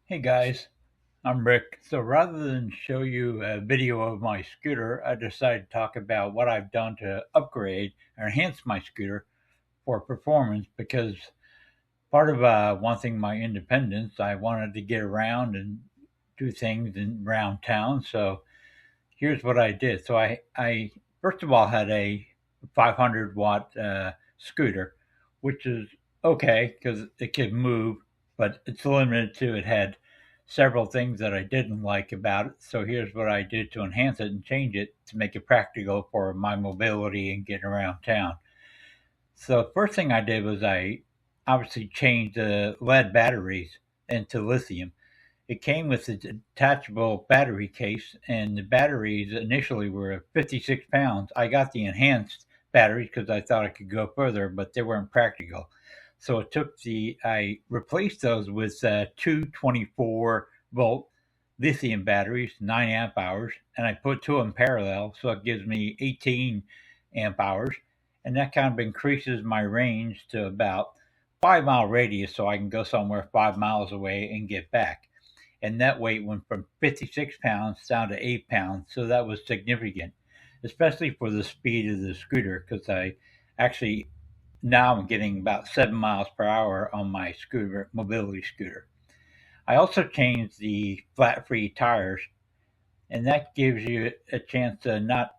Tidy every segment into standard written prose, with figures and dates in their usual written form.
Hey guys, I'm Rick. So rather than show you a video of my scooter, I decided to talk about what I've done to upgrade or enhance my scooter for performance because part of wanting my independence, I wanted to get around and do things around town. So here's what I did. So I first of all had a 500 watt scooter, which is okay because it could move, but it's limited to it had several things that I didn't like about it. So here's what I did to enhance it and change it to make it practical for my mobility and getting around town. So the first thing I did was I obviously changed the lead batteries into lithium. It came with a detachable battery case, and the batteries initially were 56 pounds. I got the enhanced batteries because I thought I could go further, but they weren't practical. So I replaced those with two 24-volt lithium batteries, 9 amp hours, and I put two in parallel, so it gives me 18 amp hours. And that kind of increases my range to about 5 mile radius, so I can go somewhere 5 miles away and get back. And that weight went from 56 pounds down to 8 pounds. So that was significant, especially for the speed of the scooter, because I actually now I'm getting about 7 miles per hour on my scooter, mobility scooter. I also changed the flat free tires, and that gives you a chance to not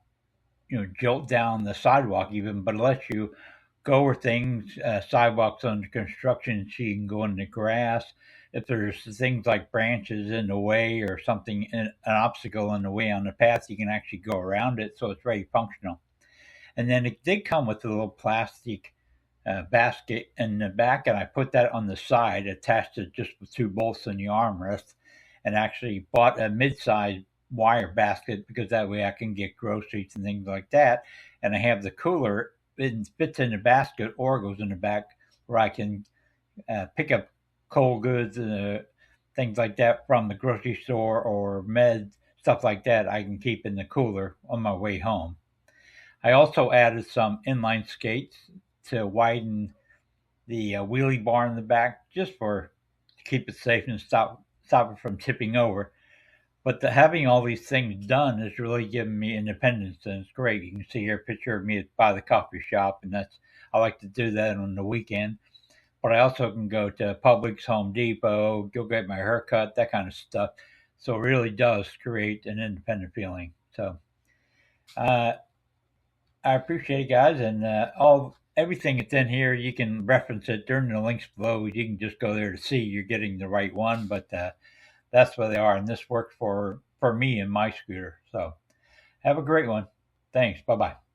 jolt down the sidewalk even, but it lets you go where things sidewalks under construction, so you can go in the grass. If there's things like branches in the way or something, an obstacle in the way on the path, you can actually go around it, so it's very functional. And then it did come with a little plastic basket in the back, and I put that on the side, attached it just with two bolts in the armrest, and actually bought a mid-sized wire basket because that way I can get groceries and things like that. And I have the cooler; it fits in the basket or goes in the back where I can pick up cold goods, things like that from the grocery store or meds, stuff like that. I can keep in the cooler on my way home. I also added some inline skates to widen the wheelie bar in the back, just for to keep it safe and stop it from tipping over. But having all these things done has really given me independence, and it's great. You can see here a picture of me by the coffee shop, and that's I like to do that on the weekend. But I also can go to Publix, Home Depot, go get my hair cut, that kind of stuff. So it really does create an independent feeling. So uh, I appreciate it, guys, and all everything that's in here. You can reference it during the links below. You can just go there to see you're getting the right one, but that's where they are, and this works for me and my scooter. So have a great one. Thanks. Bye bye.